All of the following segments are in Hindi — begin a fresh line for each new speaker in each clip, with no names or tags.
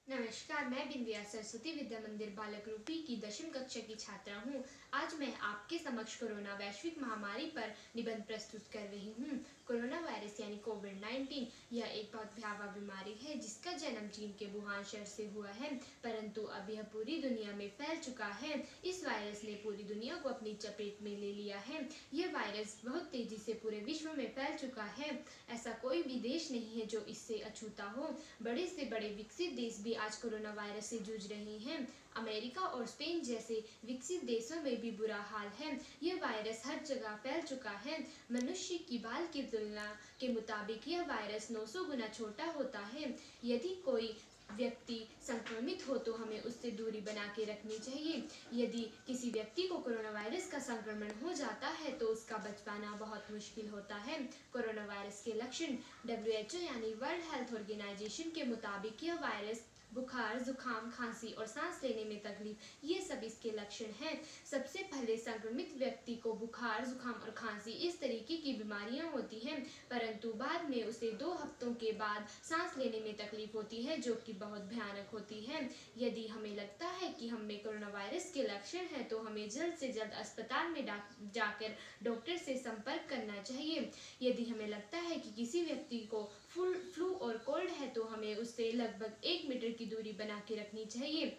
नमस्कार, मैं बिंदिया सरस्वती विद्या मंदिर बालक रूपी की 10वीं कक्षा की छात्रा हूँ। आज मैं आपके समक्ष कोरोना वैश्विक महामारी पर निबंध प्रस्तुत कर रही हूँ। कोरोना वायरस यानी कोविड-19 यह एक बहुत भयावह बीमारी है जिसका जन्म चीन के वुहान शहर से हुआ है, परंतु अब यह पूरी दुनिया में फैल चुका है। इस वायरस ने पूरी दुनिया को अपनी चपेट में ले लिया है। यह वायरस बहुत तेजी से पूरे विश्व में फैल चुका है। ऐसा कोई भी देश नहीं है जो इससे अछूता हो। बड़े से बड़े विकसित देश भी आज कोरोना वायरस से जूझ रहे हैं। अमेरिका और स्पेन जैसे विकसित देशों में भी बुरा हाल है। यह वायरस हर जगह फैल चुका है। मनुष्य की बाल की तुलना के मुताबिक यह वायरस 900 गुना छोटा होता है। यदि कोई व्यक्ति संक्रमित हो तो हमें उससे दूरी बना के रखनी चाहिए। यदि किसी व्यक्ति को कोरोना वायरस का संक्रमण हो जाता है तो उसका बच पाना बहुत मुश्किल होता है। कोरोना वायरस के लक्षण WHO यानी वर्ल्ड हेल्थ ऑर्गेनाइजेशन के मुताबिक यह वायरस बुखार, जुकाम, खांसी और सांस लेने में तकलीफ, ये सब इसके लक्षण हैं। सबसे पहले संक्रमित व्यक्ति को बुखार, जुकाम और खांसी इस तरीके की बीमारियां होती हैं, परंतु बाद में उसे 2 हफ्तों के बाद सांस लेने में तकलीफ होती है, जो कि बहुत भयानक होती है। यदि हमें लगता है कि हम में कोरोना वायरस के लक्षण हैं तो हमें जल्द से जल्द अस्पताल में जाकर डॉक्टर से संपर्क करना चाहिए। यदि हमें लगता है कि किसी व्यक्ति को फ्लू और कोल्ड है तो हमें उससे लगभग 1 मीटर की दूरी बना के रखनी चाहिए।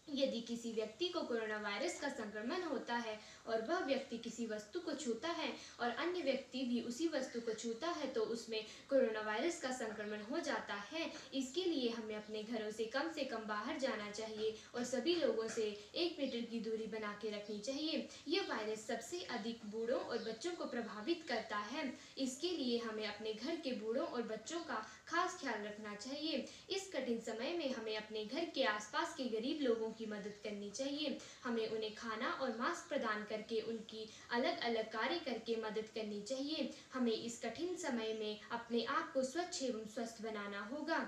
यदि किसी व्यक्ति को कोरोना वायरस का संक्रमण होता है और वह व्यक्ति किसी वस्तु को छूता है और अन्य व्यक्ति भी उसी वस्तु को छूता है तो उसमें कोरोना वायरस का संक्रमण हो जाता है। इसके लिए हमें अपने घरों से कम बाहर जाना चाहिए और सभी लोगों से 1 मीटर की दूरी बना के रखनी चाहिए। यह वायरस सबसे अधिक बूढ़ों और बच्चों को प्रभावित करता है। इसके लिए हमें अपने घर के बूढ़ों और बच्चों का खास ख्याल रखना चाहिए। इस कठिन समय में हमें अपने घर के आसपास के गरीब लोगों की मदद करनी चाहिए। हमें उन्हें खाना और मास्क प्रदान करके उनकी अलग अलग कार्य करके मदद करनी चाहिए। हमें इस कठिन समय में अपने आप को स्वच्छ एवं स्वस्थ बनाना होगा।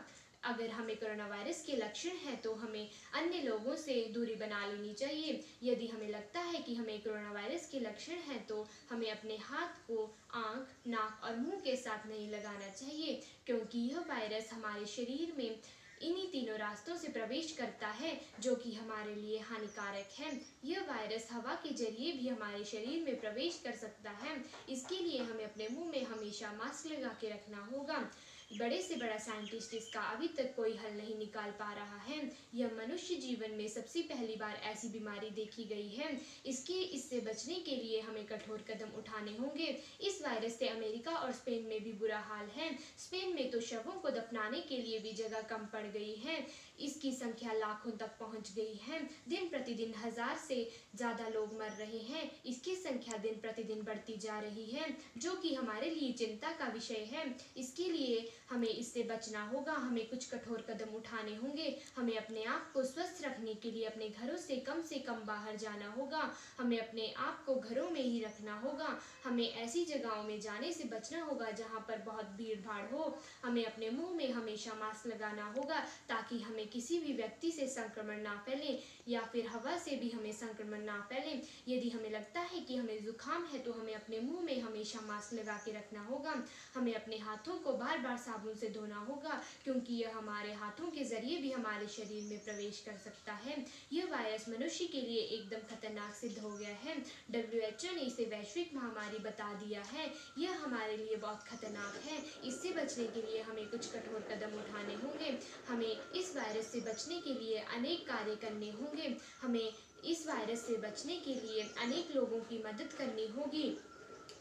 अगर हमें कोरोना वायरस के लक्षण हैं तो हमें अन्य लोगों से दूरी बना लेनी चाहिए। यदि हमें लगता है कि हमें कोरोना वायरस के लक्षण हैं तो हमें अपने हाथ को आंख, नाक और मुंह के साथ नहीं लगाना चाहिए, क्योंकि यह वायरस हमारे शरीर में इन्हीं तीनों रास्तों से प्रवेश करता है जो कि हमारे लिए हानिकारक है। यह वायरस हवा के जरिए भी हमारे शरीर में प्रवेश कर सकता है। इसके लिए हमें अपने मुंह में हमेशा मास्क लगा के रखना होगा। बड़े से बड़ा साइंटिस्ट इसका अभी तक कोई हल नहीं निकाल पा रहा है। यह मनुष्य जीवन में सबसे पहली बार ऐसी बीमारी देखी गई है। इससे बचने के लिए हमें कठोर कदम उठाने होंगे। इस वायरस से अमेरिका और स्पेन में भी बुरा हाल है। स्पेन में तो शवों को दफनाने के लिए भी जगह कम पड़ गई है। इसकी संख्या लाखों तक पहुंच गई है। दिन प्रतिदिन 1000 से ज्यादा लोग मर रहे हैं। इसकी संख्या दिन प्रतिदिन बढ़ती जा रही है, जो कि हमारे लिए चिंता का विषय है। इसके लिए हमें इससे बचना होगा। हमें कुछ कठोर कदम उठाने होंगे। हमें अपने आप को स्वस्थ रखने के लिए अपने घरों से कम बाहर जाना होगा। हमें अपने आप को घरों में ही रखना होगा। हमें ऐसी जगहों में जाने से बचना होगा जहां पर बहुत भीड़ भाड़ हो। हमें अपने मुंह में हमेशा मास्क लगाना होगा ताकि हमें किसी भी व्यक्ति से संक्रमण ना फैले या फिर हवा से भी हमें संक्रमण ना फैले। यदि हमें लगता है कि हमें जुकाम है तो हमें अपने मुंह में हमेशा मास्क लगा के रखना होगा। हमें अपने हाथों को बार बार साबुन से धोना होगा, क्योंकि यह हमारे हाथों के जरिए भी हमारे शरीर में प्रवेश कर सकता है। यह वायरस मनुष्य के लिए एकदम खतरनाक सिद्ध हो गया है। WHO ने इसे वैश्विक महामारी बता दिया है। यह हमारे लिए बहुत खतरनाक है। इससे बचने के लिए हमें कुछ कठोर कदम उठाने होंगे। हमें इस वायरस से बचने के लिए अनेक कार्य करने होंगे। हमें इस वायरस से बचने के लिए अनेक लोगों की मदद करनी होगी।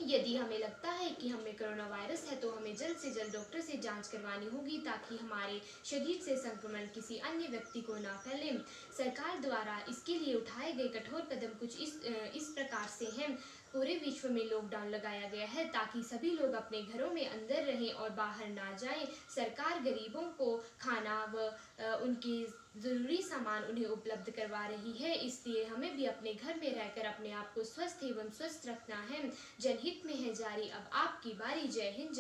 यदि हमें लगता है कि हमें कोरोना वायरस है तो हमें जल्द से जल्द डॉक्टर से जांच करवानी होगी ताकि हमारे शरीर से संक्रमण किसी अन्य व्यक्ति को ना फैले। सरकार द्वारा इसके लिए उठाए गए कठोर कदम कुछ इस प्रकार से हैं। पूरे विश्व में लॉकडाउन लगाया गया है ताकि सभी लोग अपने घरों में अंदर रहें और बाहर ना जाएं। सरकार गरीबों को खाना व उनकी ज़रूरी सामान उन्हें उपलब्ध करवा रही है। इसलिए हमें भी अपने घर में रहकर अपने आप को स्वस्थ एवं स्वस्थ रखना है। जनहित में है जारी अब आपकी बारी। जय हिंद।